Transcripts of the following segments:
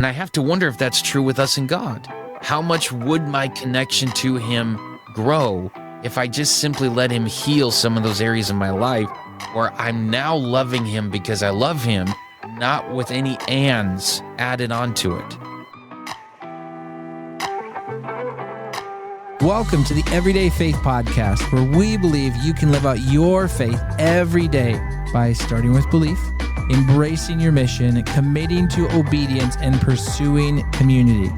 And I have to wonder if that's true with us and God. How much would my connection to him grow if I just simply let him heal some of those areas in my life where I'm now loving him because I love him, not with any ands added onto it? Welcome to the Everyday Faith Podcast, where we believe you can live out your faith every day by starting with belief, embracing your mission, committing to obedience, and pursuing community.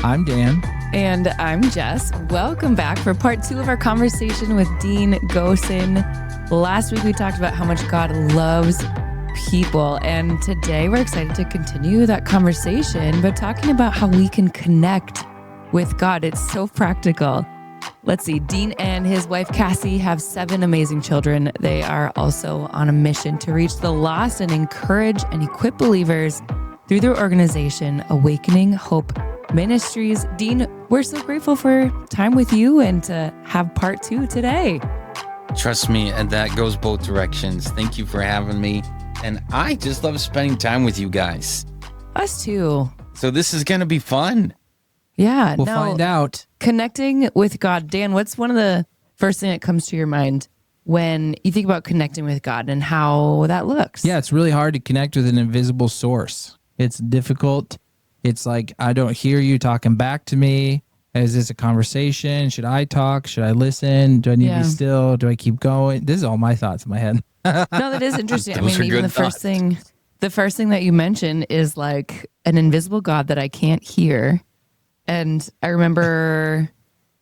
I'm Dan. And I'm Jess. Welcome back for part 2 of our conversation with Dean Goossen. Last week we talked about how much God loves people, and today we're excited to continue that conversation, but talking about how we can connect with God. It's so practical. Let's see. Dean and his wife, Cassie, have 7 amazing children. They are also on a mission to reach the lost and encourage and equip believers through their organization, Awakening Hope Ministries. Dean, we're so grateful for time with you and to have part 2 today. Trust me, and that goes both directions. Thank you for having me. And I just love spending time with you guys. Us too. So this is going to be fun. Yeah. We'll find out. Connecting with God. Dan, what's one of the first thing that comes to your mind when you think about connecting with God and how that looks? Yeah, it's really hard to connect with an invisible source. It's difficult. It's like, I don't hear you talking back to me. Is this a conversation? Should I talk? Should I listen? Do I need to be still? Do I keep going? This is all my thoughts in my head. No, that is interesting. I Those mean, are even good the first thing that you mentioned is like an invisible God that I can't hear. And I remember,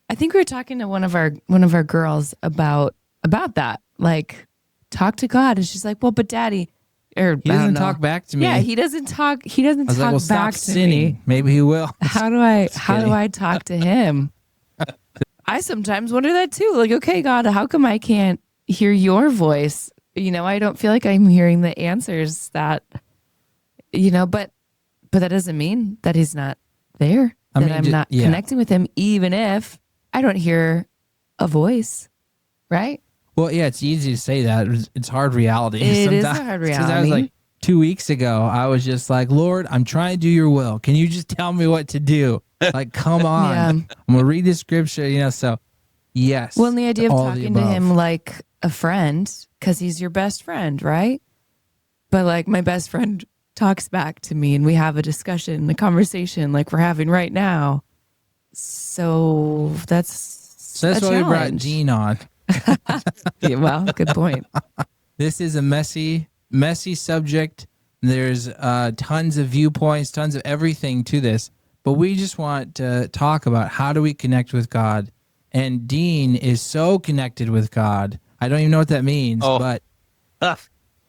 I think we were talking to one of our girls about that, like, talk to God, and she's like, "Well, but Daddy, He doesn't talk back to me." Yeah, he doesn't talk. He doesn't I was talk like, well, back stop to sinning. me. Maybe he will. How do I talk to him? I sometimes wonder that too. Like, okay, God, how come I can't hear your voice? I don't feel like I'm hearing the answers that, but that doesn't mean that he's not there. I'm not connecting with him, even if I don't hear a voice, right? Well, yeah, it's easy to say that. It's hard reality. It is a hard reality. Because I was like, 2 weeks ago, I was just like, Lord, I'm trying to do your will. Can you just tell me what to do? Like, come on. Yeah. I'm going to read the scripture, so yes. Well, and the idea of all talking to him like a friend, because he's your best friend, right? But like my best friend talks back to me and we have a discussion, a conversation like we're having right now. So that's why we brought Dean on. Yeah, well, good point. This is a messy subject. There's tons of viewpoints, tons of everything to this. But we just want to talk about how do we connect with God. And Dean is so connected with God. I don't even know what that means, but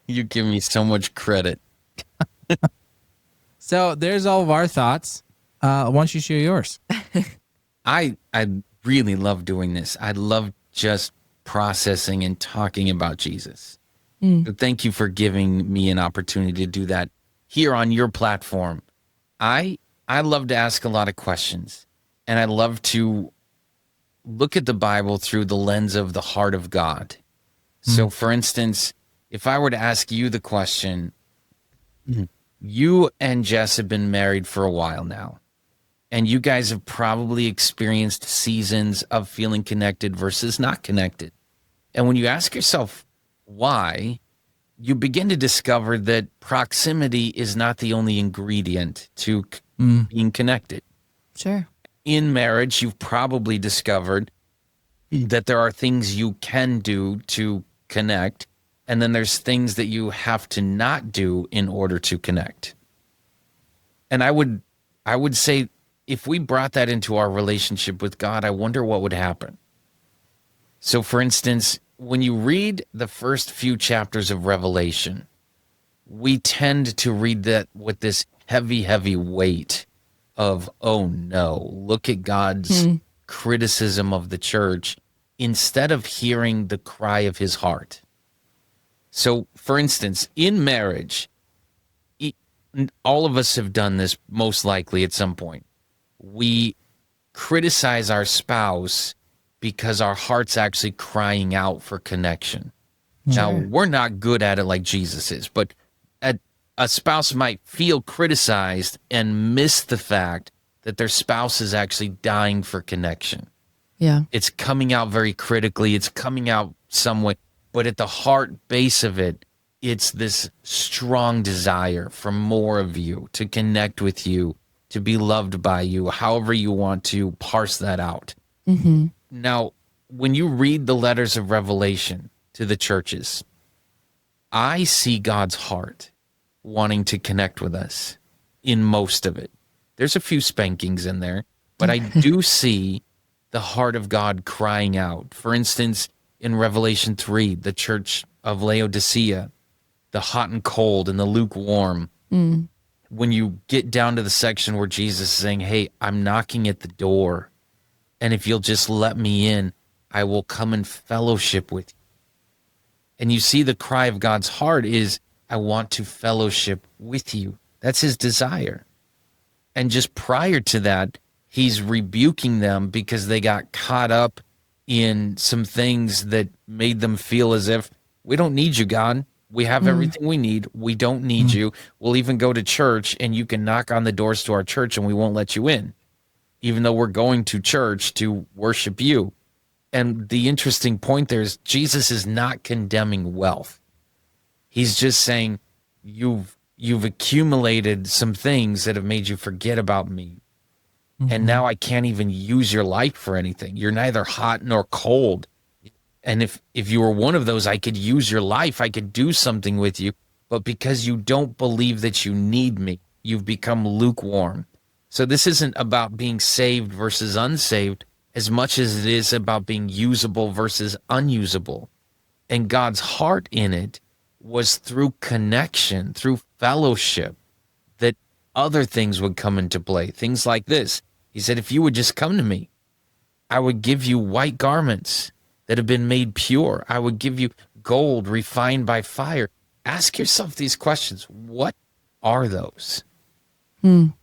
You give me so much credit. So there's all of our thoughts. Why don't you share yours? I really love doing this. I love just processing and talking about Jesus. So thank you for giving me an opportunity to do that here on your platform. I love to ask a lot of questions, and I love to look at the Bible through the lens of the heart of God. So for instance, if I were to ask you the question, you and Jess have been married for a while now, and you guys have probably experienced seasons of feeling connected versus not connected. And when you ask yourself why, you begin to discover that proximity is not the only ingredient to being connected. Sure. In marriage, you've probably discovered that there are things you can do to connect, and then there's things that you have to not do in order to connect. And I would say, if we brought that into our relationship with God, I wonder what would happen. So for instance, when you read the first few chapters of Revelation, we tend to read that with this heavy weight of, oh no, look at God's criticism of the church, instead of hearing the cry of his heart. So, for instance, in marriage, all of us have done this most likely at some point. We criticize our spouse because our heart's actually crying out for connection. Sure. Now, we're not good at it like Jesus is, but a spouse might feel criticized and miss the fact that their spouse is actually dying for connection. Yeah. It's coming out very critically. It's coming out some way, but at the heart base of it, it's this strong desire for more of you, to connect with you, to be loved by you, however you want to parse that out. Mm-hmm. Now, when you read the letters of Revelation to the churches, I see God's heart wanting to connect with us in most of it. There's a few spankings in there, but I do see the heart of God crying out. For instance, in Revelation 3, the church of Laodicea, the hot and cold and the lukewarm. When you get down to the section where Jesus is saying, hey, I'm knocking at the door, and if you'll just let me in, I will come and fellowship with you. And you see the cry of God's heart is, I want to fellowship with you. That's his desire. And just prior to that, he's rebuking them because they got caught up in some things that made them feel as if, we don't need you, God. We have everything we need. We don't need you. We'll even go to church and you can knock on the doors to our church and we won't let you in, even though we're going to church to worship you. And the interesting point there is Jesus is not condemning wealth. He's just saying, you've accumulated some things that have made you forget about me. And now I can't even use your life for anything. You're neither hot nor cold. And if you were one of those, I could use your life. I could do something with you. But because you don't believe that you need me, you've become lukewarm. So this isn't about being saved versus unsaved as much as it is about being usable versus unusable. And God's heart in it was through connection, through fellowship, that other things would come into play. Things like this. He said, if you would just come to me, I would give you white garments that have been made pure. I would give you gold refined by fire. Ask yourself these questions. What are those? When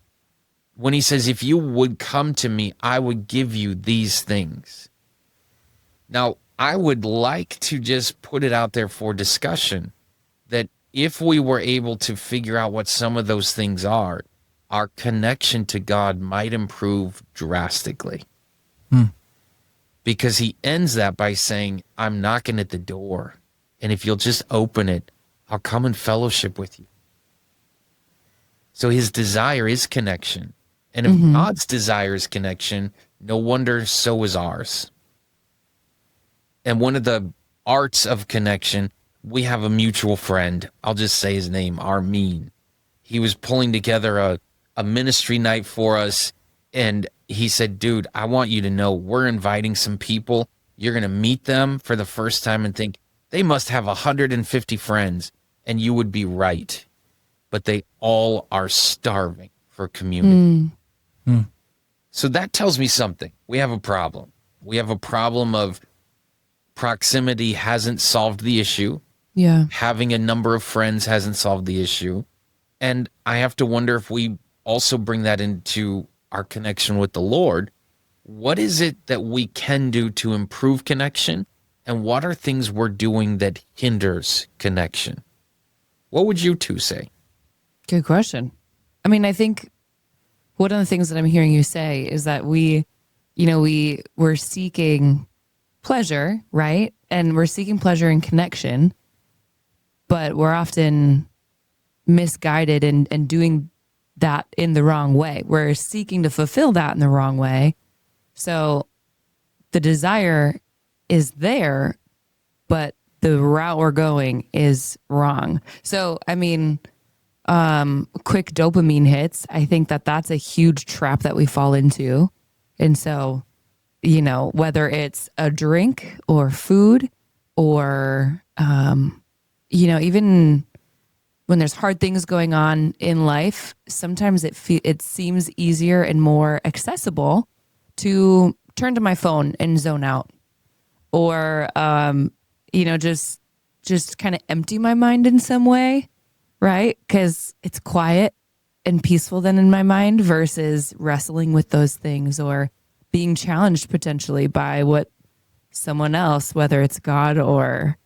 he says, if you would come to me, I would give you these things. Now, I would like to just put it out there for discussion that if we were able to figure out what some of those things are, our connection to God might improve drastically. Because he ends that by saying, I'm knocking at the door, and if you'll just open it, I'll come and fellowship with you. So his desire is connection. And if God's desire is connection, no wonder so is ours. And one of the arts of connection, we have a mutual friend. I'll just say his name, Armin. He was pulling together a ministry night for us, and he said, dude, I want you to know we're inviting some people. You're going to meet them for the first time and think they must have 150 friends, and you would be right. But they all are starving for community. So that tells me something. We have a problem. We have a problem of proximity hasn't solved the issue. Yeah. Having a number of friends hasn't solved the issue. And I have to wonder if we also bring that into our connection with the Lord. What is it that we can do to improve connection? And what are things we're doing that hinders connection? What would you two say? Good question. I mean, I think one of the things that I'm hearing you say is that we're seeking pleasure, right? And we're seeking pleasure and connection, but we're often misguided and doing that in the wrong way. We're seeking to fulfill that in the wrong way. So the desire is there, but the route we're going is wrong. So, I mean, quick dopamine hits. I think that that's a huge trap that we fall into. And so, whether it's a drink or food or, even when there's hard things going on in life, sometimes it seems easier and more accessible to turn to my phone and zone out, or just kind of empty my mind in some way, right? Because it's quiet and peaceful then in my mind versus wrestling with those things or being challenged potentially by what someone else, whether it's God or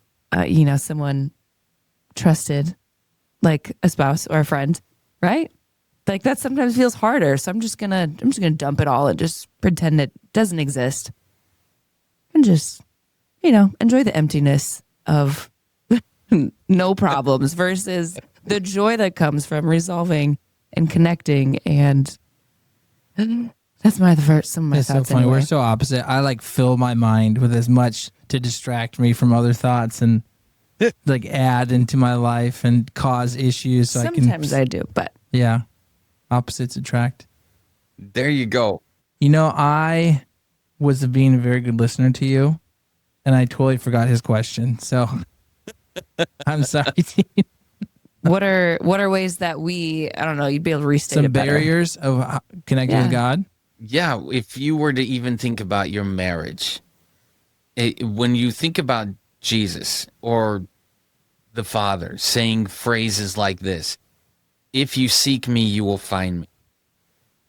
someone trusted, like a spouse or a friend, right? Like that sometimes feels harder. So I'm just gonna dump it all and just pretend it doesn't exist and just, enjoy the emptiness of no problems versus the joy that comes from resolving and connecting. And that's some of my It's so thoughts funny. anyway. We're so opposite. I like fill my mind with as much to distract me from other thoughts and like add into my life and cause issues. So Sometimes I do, but yeah, opposites attract. There you go. I was being a very good listener to you, and I totally forgot his question. So I'm sorry. what are ways that I don't know, you'd be able to restate Some it better. barriers of connecting with God. Yeah, if you were to even think about your marriage, when you think about Jesus or the Father saying phrases like this, if you seek me, you will find me.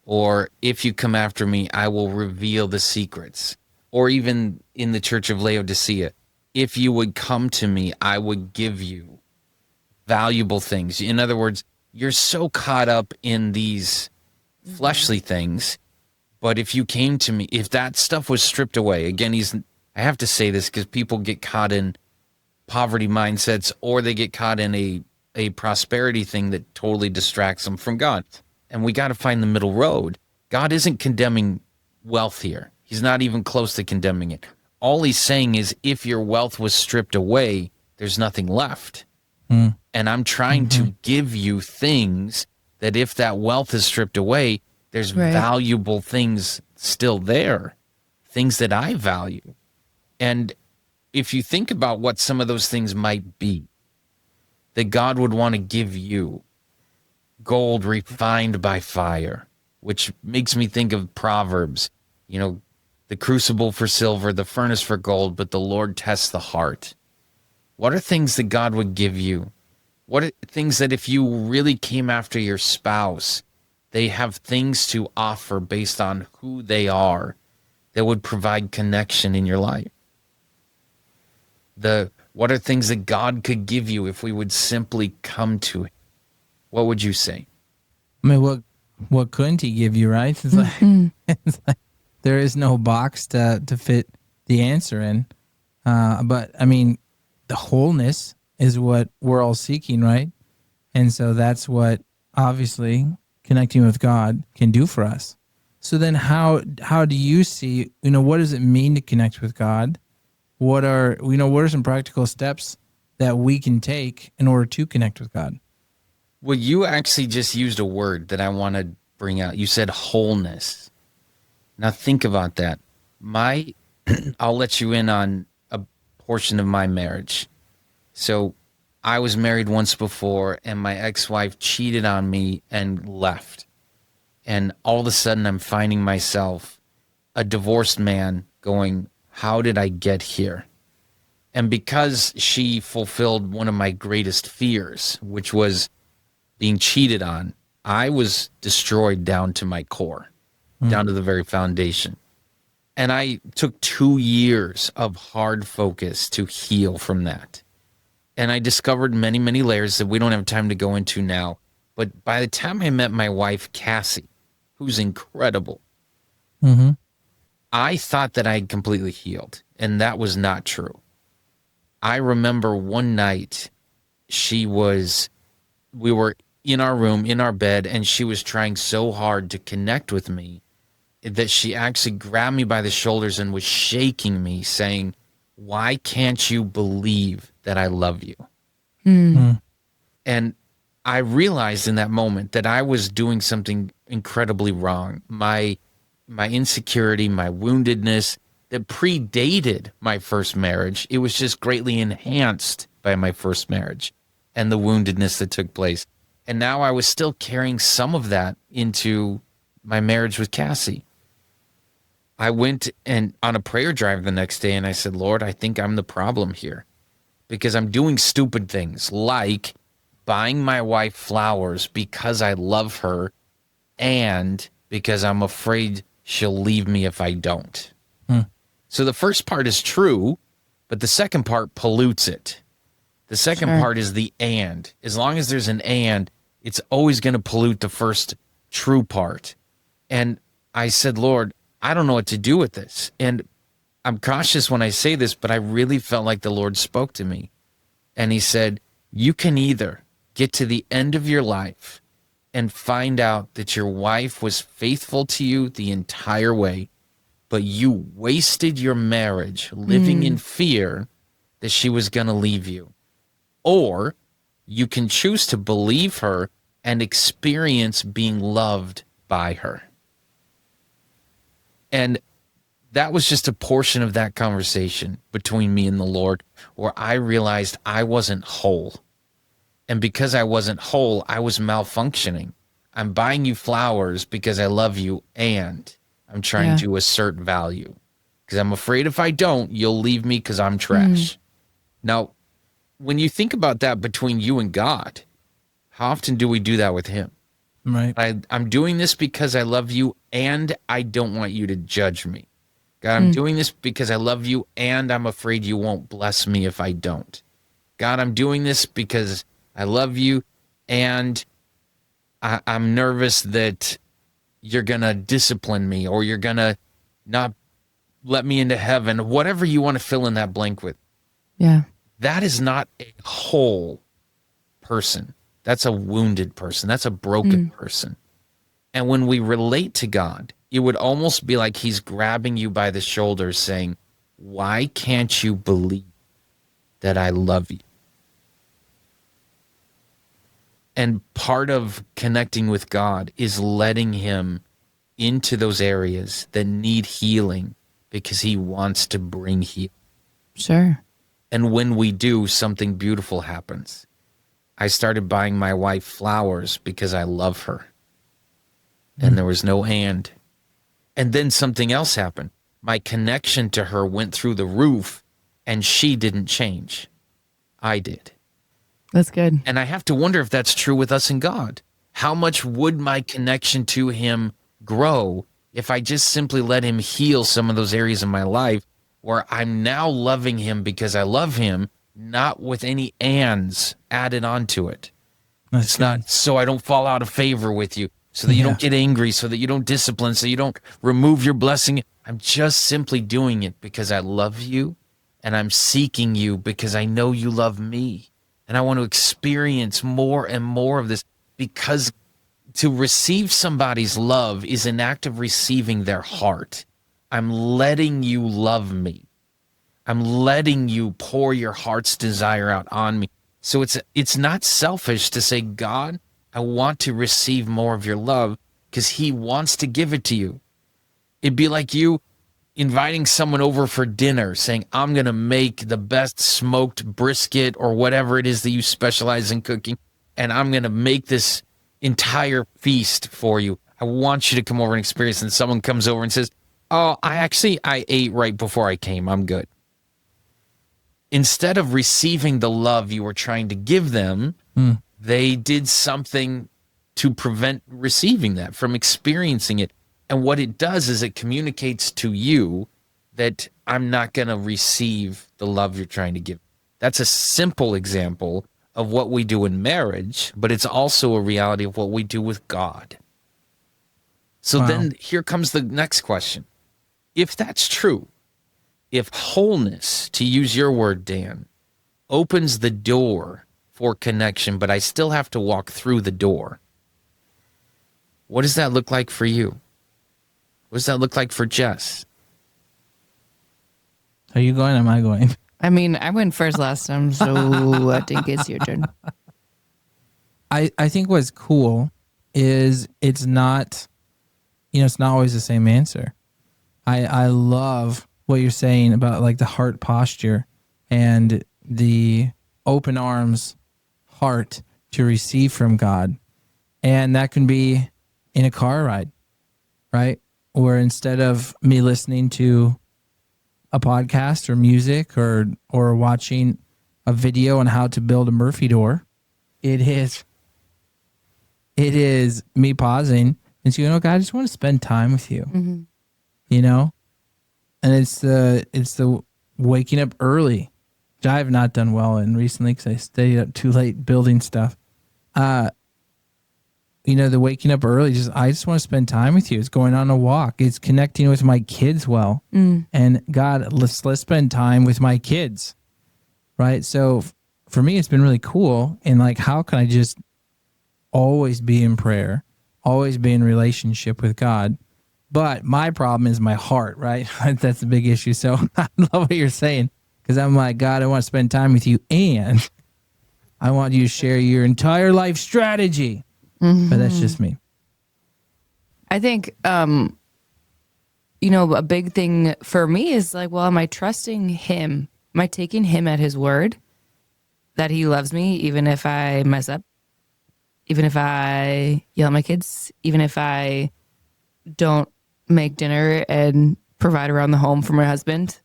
Or if you come after me, I will reveal the secrets. Or even in the church of Laodicea, if you would come to me, I would give you valuable things. In other words, you're so caught up in these fleshly things. But if you came to me, if that stuff was stripped away, again, I have to say this because people get caught in poverty mindsets or they get caught in a prosperity thing that totally distracts them from God. And we got to find the middle road. God isn't condemning wealth here. He's not even close to condemning it. All he's saying is if your wealth was stripped away, there's nothing left. And I'm trying to give you things that if that wealth is stripped away, there's valuable things still there, things that I value. And if you think about what some of those things might be, that God would want to give you, gold refined by fire, which makes me think of Proverbs, the crucible for silver, the furnace for gold, but the Lord tests the heart. What are things that God would give you? What are things that if you really came after your spouse, they have things to offer based on who they are that would provide connection in your life? What are things that God could give you if we would simply come to Him? What would you say? I mean, what couldn't he give you, right? It's like there is no box to fit the answer in. But I mean, the wholeness is what we're all seeking, right? And so that's what obviously connecting with God can do for us. So then how do you see, what does it mean to connect with God? What are some practical steps that we can take in order to connect with God? Well, you actually just used a word that I want to bring out. You said wholeness. Now think about that. I'll let you in on a portion of my marriage. So I was married once before and my ex-wife cheated on me and left. And all of a sudden I'm finding myself a divorced man going, how did I get here? And because she fulfilled one of my greatest fears, which was being cheated on, I was destroyed down to my core, down to the very foundation. And I took 2 years of hard focus to heal from that. And I discovered many, many layers that we don't have time to go into now. But by the time I met my wife, Cassie, who's incredible, I thought that I had completely healed, and that was not true. I remember one night we were in our room, in our bed, and she was trying so hard to connect with me that she actually grabbed me by the shoulders and was shaking me, saying, why can't you believe that I love you? And I realized in that moment that I was doing something incredibly wrong. My insecurity, my woundedness that predated my first marriage, it was just greatly enhanced by my first marriage and the woundedness that took place. And now I was still carrying some of that into my marriage with Cassie. I went and on a prayer drive the next day and I said, Lord, I think I'm the problem here because I'm doing stupid things like buying my wife flowers because I love her and because I'm afraid she'll leave me if I don't. So the first part is true, but the second part pollutes it. The second Sure. part is the and. As long as there's an and, it's always going to pollute the first true part. And I said, Lord, I don't know what to do with this. And I'm cautious when I say this, but I really felt like the Lord spoke to me. And he said, you can either get to the end of your life and find out that your wife was faithful to you the entire way, but you wasted your marriage living in fear that she was going to leave you. Or you can choose to believe her and experience being loved by her. And that was just a portion of that conversation between me and the Lord where I realized I wasn't whole. And because I wasn't whole, I was malfunctioning. I'm buying you flowers because I love you and I'm trying to assert value. Because I'm afraid if I don't, you'll leave me because I'm trash. Now, when you think about that between you and God, how often do we do that with him? Right. I'm doing this because I love you and I don't want you to judge me. God, I'm doing this because I love you and I'm afraid you won't bless me if I don't. God, I'm doing this because I love you and I'm nervous that you're going to discipline me or you're going to not let me into heaven, whatever you want to fill in that blank with. Yeah. That is not a whole person. That's a wounded person. That's a broken person. And when we relate to God, it would almost be like he's grabbing you by the shoulders saying, why can't you believe that I love you? And part of connecting with God is letting him into those areas that need healing because he wants to bring healing. Sure. And when we do, something beautiful happens. I started buying my wife flowers because I love her. And there was no and. And then something else happened. My connection to her went through the roof and she didn't change. I did. That's good. And I have to wonder if that's true with us and God. How much would my connection to him grow if I just simply let him heal some of those areas in my life where I'm now loving him because I love him, not with any ands added onto it. It's not so I don't fall out of favor with you, so that you don't get angry, so that you don't discipline, so you don't remove your blessing. I'm just simply doing it because I love you and I'm seeking you because I know you love me. And I want to experience more and more of this because to receive somebody's love is an act of receiving their heart. I'm letting you love me. I'm letting you pour your heart's desire out on me. So it's not selfish to say, God, I want to receive more of your love because he wants to give it to you. It'd be like you inviting someone over for dinner saying, I'm going to make the best smoked brisket or whatever it is that you specialize in cooking, and I'm going to make this entire feast for you. I want you to come over and experience. And someone comes over and says, oh, I ate right before I came. I'm good. Instead of receiving the love you were trying to give them, they did something to prevent receiving that, from experiencing it. And what it does is it communicates to you that I'm not going to receive the love you're trying to give. That's a simple example of what we do in marriage, but it's also a reality of what we do with God. So then here comes the next question. If that's true, if wholeness, to use your word, Dan, opens the door for connection, but I still have to walk through the door, what does that look like for you? What does that look like for Jess? Are you going? Am I going? I mean, I went first last time, so I think it's your turn. I think what's cool is it's not always the same answer. I love what you're saying about like the heart posture and the open arms heart to receive from God. And that can be in a car ride, right? Or instead of me listening to a podcast or music or watching a video on how to build a Murphy door, it is me pausing and saying, God, I just want to spend time with you. Mm-hmm. You know? And it's the waking up early which I have not done well in recently because I stayed up too late building stuff. The waking up early, I just want to spend time with you. It's going on a walk. It's connecting with my kids well. And God, let's spend time with my kids. Right. So for me, it's been really cool. And like, how can I just always be in prayer, always be in relationship with God? But my problem is my heart, right? That's the big issue. So I love what you're saying, because I'm like, God, I want to spend time with you, and I want you to share your entire life strategy. But that's just me. I think, a big thing for me is like, well, am I trusting him? Am I taking him at his word that he loves me, even if I mess up, even if I yell at my kids, even if I don't make dinner and provide around the home for my husband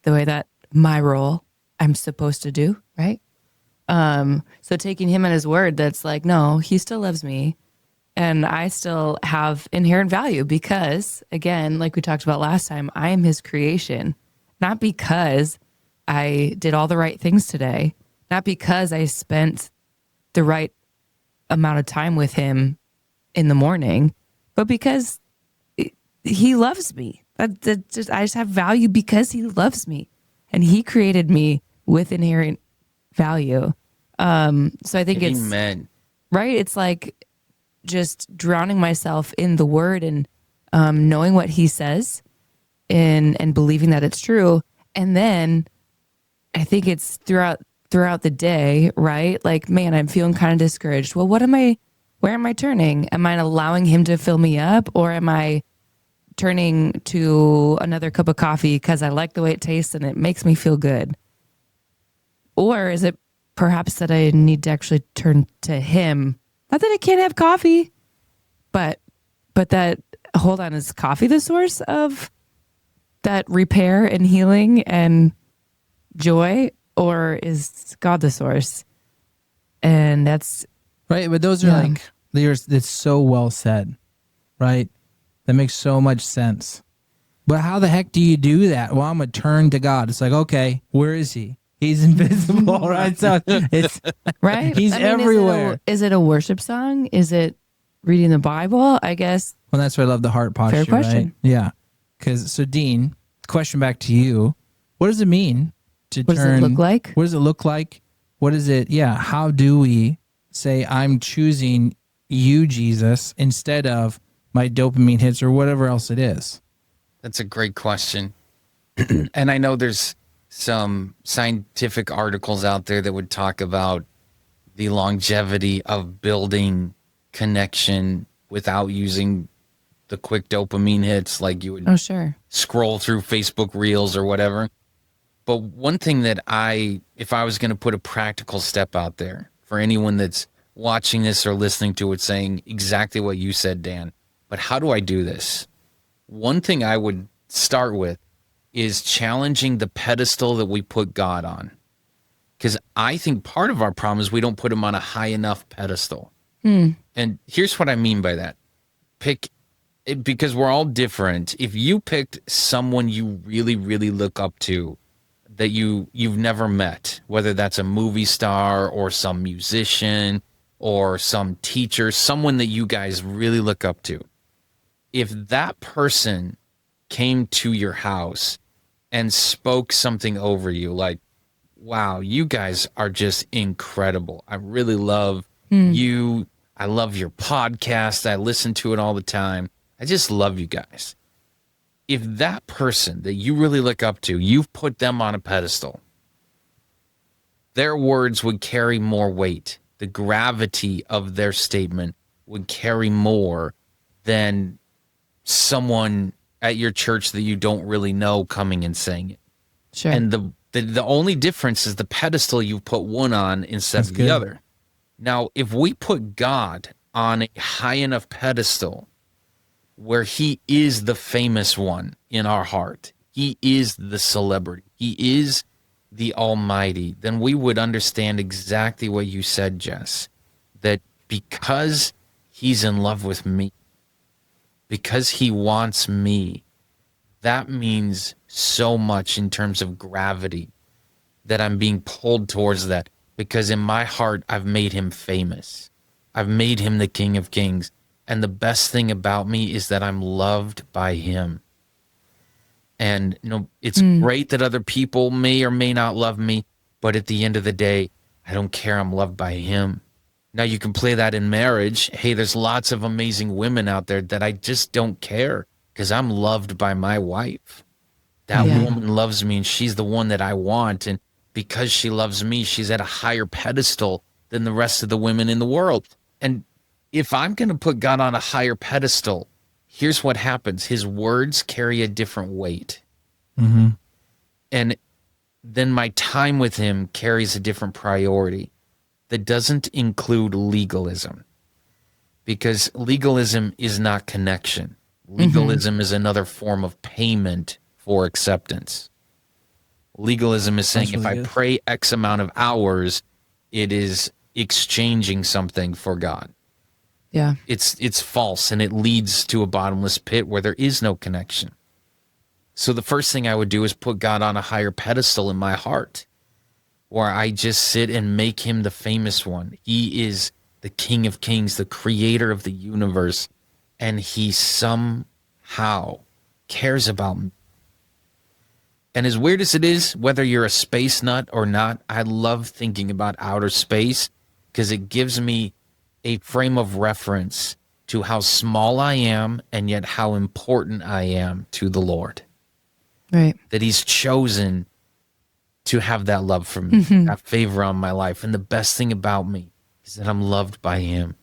the way that my role I'm supposed to do, right? So taking him at his word, that's like, no, he still loves me and I still have inherent value because, again, like we talked about last time, I am his creation, not because I did all the right things today, not because I spent the right amount of time with him in the morning, but because he loves me. I just have value because he loves me, and he created me with inherent value. So I think Amen. It's right. It's like just drowning myself in the word and knowing what he says and believing that it's true. And then I think it's throughout the day, right? Like, man, I'm feeling kind of discouraged. Well, where am I turning? Am I allowing him to fill me up, or am I turning to another cup of coffee because I like the way it tastes and it makes me feel good? Or is it perhaps that I need to actually turn to him? Not that I can't have coffee, but that, hold on, is coffee the source of that repair and healing and joy, or is God the source? And that's right. But those are it's so well said, right? That makes so much sense. But how the heck do you do that? Well, I'm going to turn to God. It's like, okay, where is he? He's invisible, right? So it's right. He's everywhere. Is it a worship song? Is it reading the Bible? I guess. Well, that's why I love the heart posture. Fair question. Right? Yeah. So Dean, question back to you. What does it mean to turn? What does it look like? What does it look like? What is it? Yeah. How do we say, I'm choosing you, Jesus, instead of my dopamine hits or whatever else it is? That's a great question. And I know there's some scientific articles out there that would talk about the longevity of building connection without using the quick dopamine hits, like you would scroll through Facebook Reels or whatever. But one thing that if I was going to put a practical step out there for anyone that's watching this or listening to it, saying exactly what you said, Dan, but how do I do this? One thing I would start with is challenging the pedestal that we put God on. Because I think part of our problem is we don't put him on a high enough pedestal. And here's what I mean by that. Because we're all different. If you picked someone you really, really look up to that you've never met, whether that's a movie star or some musician or some teacher, someone that you guys really look up to, if that person came to your house and spoke something over you, like, wow, you guys are just incredible. I really love you. I love your podcast. I listen to it all the time. I just love you guys. If that person that you really look up to, you've put them on a pedestal, their words would carry more weight. The gravity of their statement would carry more than someone at your church that you don't really know coming and saying it. Sure. And the only difference is the pedestal you put one on instead of the other. Now, if we put God on a high enough pedestal where he is the famous one in our heart, he is the celebrity, he is the almighty, then we would understand exactly what you said, Jess, that because he's in love with me, because he wants me, that means so much in terms of gravity that I'm being pulled towards that, because in my heart, I've made him famous. I've made him the King of Kings. And the best thing about me is that I'm loved by him. And it's great that other people may or may not love me, but at the end of the day, I don't care. I'm loved by him. Now you can play that in marriage. Hey, there's lots of amazing women out there that I just don't care because I'm loved by my wife. That woman loves me and she's the one that I want. And because she loves me, she's at a higher pedestal than the rest of the women in the world. And if I'm going to put God on a higher pedestal, here's what happens. His words carry a different weight. Mm-hmm. And then my time with him carries a different priority that doesn't include legalism. Because legalism is not connection. Legalism is another form of payment for acceptance. Legalism is saying if I pray X amount of hours, it is exchanging something for God. Yeah. It's false, and it leads to a bottomless pit where there is no connection. So the first thing I would do is put God on a higher pedestal in my heart, where I just sit and make him the famous one. He is the King of Kings, the creator of the universe, and he somehow cares about me. And as weird as it is, whether you're a space nut or not, I love thinking about outer space because it gives me a frame of reference to how small I am and yet how important I am to the Lord. Right. That he's chosen to have that love for me, that favor on my life. And the best thing about me is that I'm loved by him.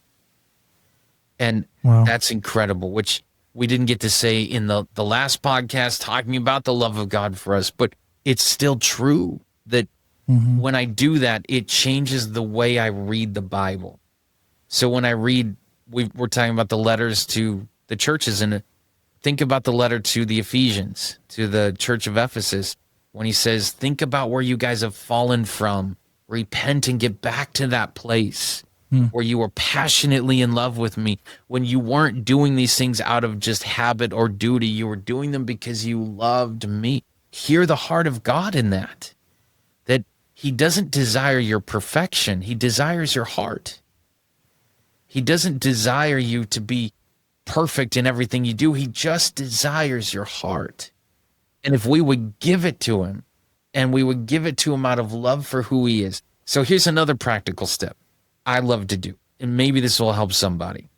And that's incredible, which we didn't get to say in the last podcast talking about the love of God for us, but it's still true that when I do that, it changes the way I read the Bible. So when I read, we're talking about the letters to the churches, and think about the letter to the Ephesians, to the church of Ephesus, when he says, think about where you guys have fallen from, repent and get back to that place where you were passionately in love with me, when you weren't doing these things out of just habit or duty, you were doing them because you loved me. Hear the heart of God in that he doesn't desire your perfection. He desires your heart. He doesn't desire you to be perfect in everything you do. He just desires your heart. And if we would give it to him, and we would give it to him out of love for who he is. So here's another practical step I love to do, and maybe this will help somebody.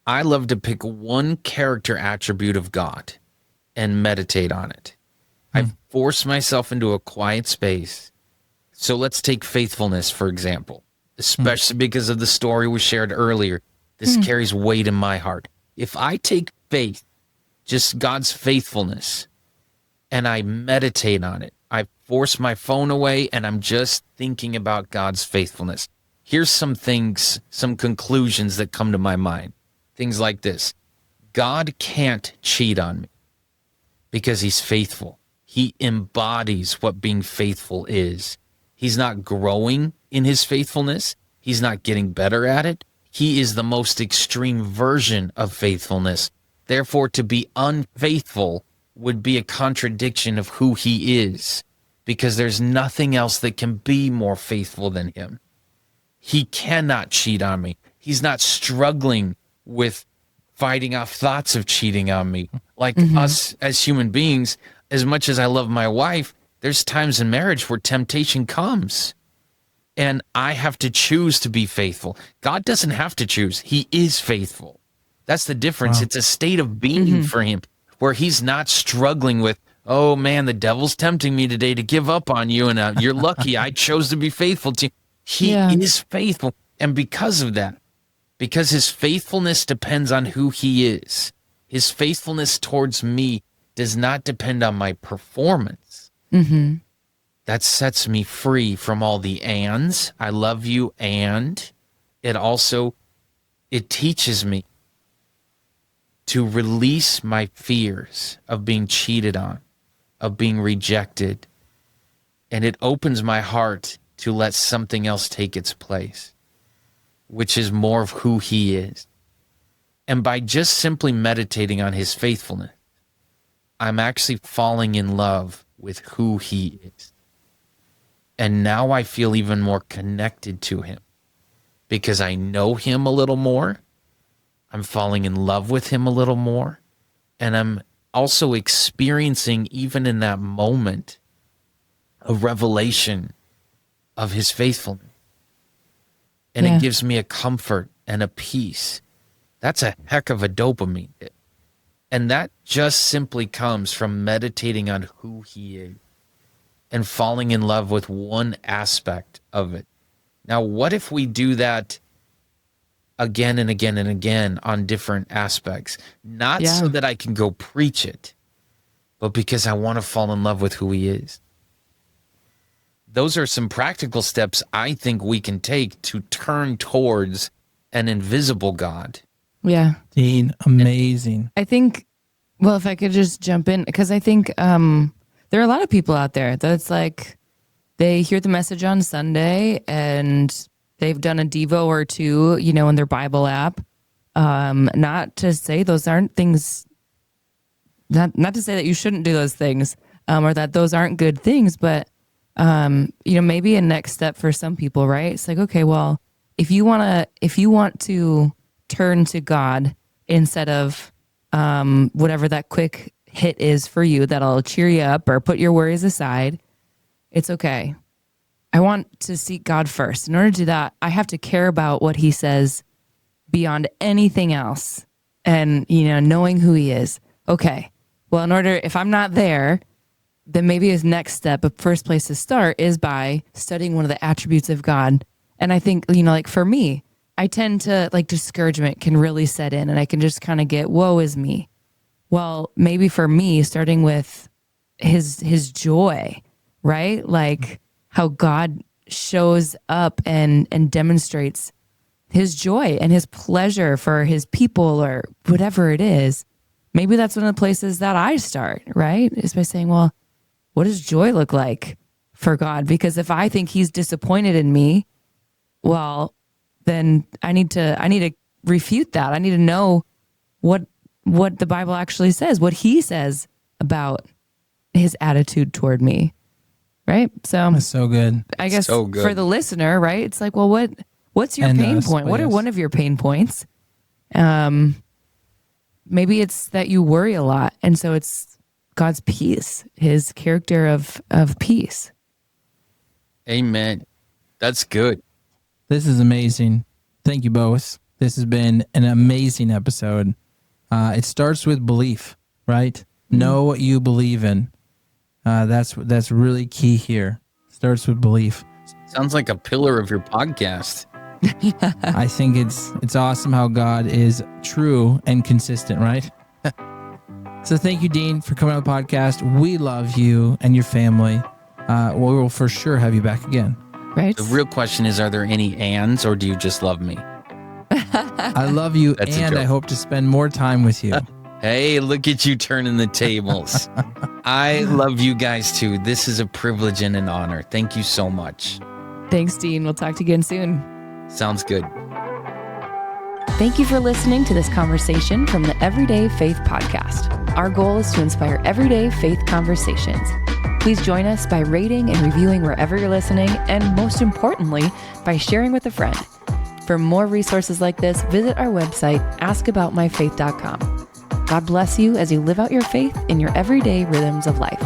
I love to pick one character attribute of God and meditate on it. I force myself into a quiet space. So let's take faithfulness, for example, especially because of the story we shared earlier. This carries weight in my heart. If I take faith, just God's faithfulness, and I meditate on it, I force my phone away and I'm just thinking about God's faithfulness. Here's some things, some conclusions that come to my mind. Things like this. God can't cheat on me because he's faithful. He embodies what being faithful is. He's not growing in his faithfulness. He's not getting better at it. He is the most extreme version of faithfulness. Therefore, to be unfaithful would be a contradiction of who he is, because there's nothing else that can be more faithful than him. He cannot cheat on me. He's not struggling with fighting off thoughts of cheating on me. Like us as human beings, as much as I love my wife, there's times in marriage where temptation comes and I have to choose to be faithful. God doesn't have to choose. He is faithful. That's the difference. Wow. It's a state of being for him where he's not struggling with, oh man, the devil's tempting me today to give up on you, and you're lucky I chose to be faithful to you. He is faithful. And because of that, because his faithfulness depends on who he is, his faithfulness towards me does not depend on my performance. That sets me free from all the ands. I love you, and it teaches me to release my fears of being cheated on, of being rejected. And it opens my heart to let something else take its place, which is more of who he is. And by just simply meditating on his faithfulness, I'm actually falling in love with who he is. And now I feel even more connected to him because I know him a little more. I'm falling in love with him a little more. And I'm also experiencing, even in that moment, a revelation of his faithfulness. And Yeah. it gives me a comfort and a peace. That's a heck of a dopamine hit. And that just simply comes from meditating on who he is and falling in love with one aspect of it. Now, what if we do that again and again and again on different aspects? Not so Yeah. that I can go preach it, but because I want to fall in love with who he is. Those are some practical steps I think we can take to turn towards an invisible God. Yeah. Dean, amazing. I think, well, if I could just jump in, because I think there are a lot of people out there that's like, they hear the message on Sunday and they've done a Devo or two, you know, in their Bible app. Not to say those aren't things, not to say that you shouldn't do those things, or that those aren't good things, but you know, maybe a next step for some people, right? It's like, okay, well, if you want to turn to God instead of whatever that quick hit is for you that'll cheer you up or put your worries aside, it's okay. I want to seek God first. In order to do that, I have to care about what he says beyond anything else. And, you know, knowing who he is. Okay. Well, if I'm not there, then maybe his next step, a first place to start is by studying one of the attributes of God. And I think, you know, like for me, I tend to like discouragement can really set in and I can just kind of get, woe is me. Well, maybe for me, starting with his joy, right? Like how God shows up and demonstrates his joy and his pleasure for his people or whatever it is. Maybe that's one of the places that I start, right? Is by saying, well, what does joy look like for God? Because if I think he's disappointed in me, well, then I need to refute that. I need to know what the Bible actually says, what he says about his attitude toward me. Right? So That's so good. I guess So good. for the listener, right? It's like, well, what's your And pain us, point? oh, What are yes. one of your pain points? Maybe it's that you worry a lot. And so it's God's peace, his character of peace. Amen. That's good. This is amazing. Thank you both. This has been an amazing episode. It starts with belief, right? Know what you believe in. That's really key here. Starts with belief. Sounds like a pillar of your podcast. I think it's awesome how God is true and consistent, right? So thank you, Dean, for coming on the podcast. We love you and your family. We will for sure have you back again. Right? The real question is, are there any ands or do you just love me? I love you That's a and I joke. hope to spend more time with you. Hey, look at you turning the tables. I love you guys too. This is a privilege and an honor. Thank you so much. Thanks, Dean. We'll talk to you again soon. Sounds good. Thank you for listening to this conversation from the Everyday Faith Podcast. Our goal is to inspire everyday faith conversations. Please join us by rating and reviewing wherever you're listening, and most importantly, by sharing with a friend. For more resources like this, visit our website, askaboutmyfaith.com. God bless you as you live out your faith in your everyday rhythms of life.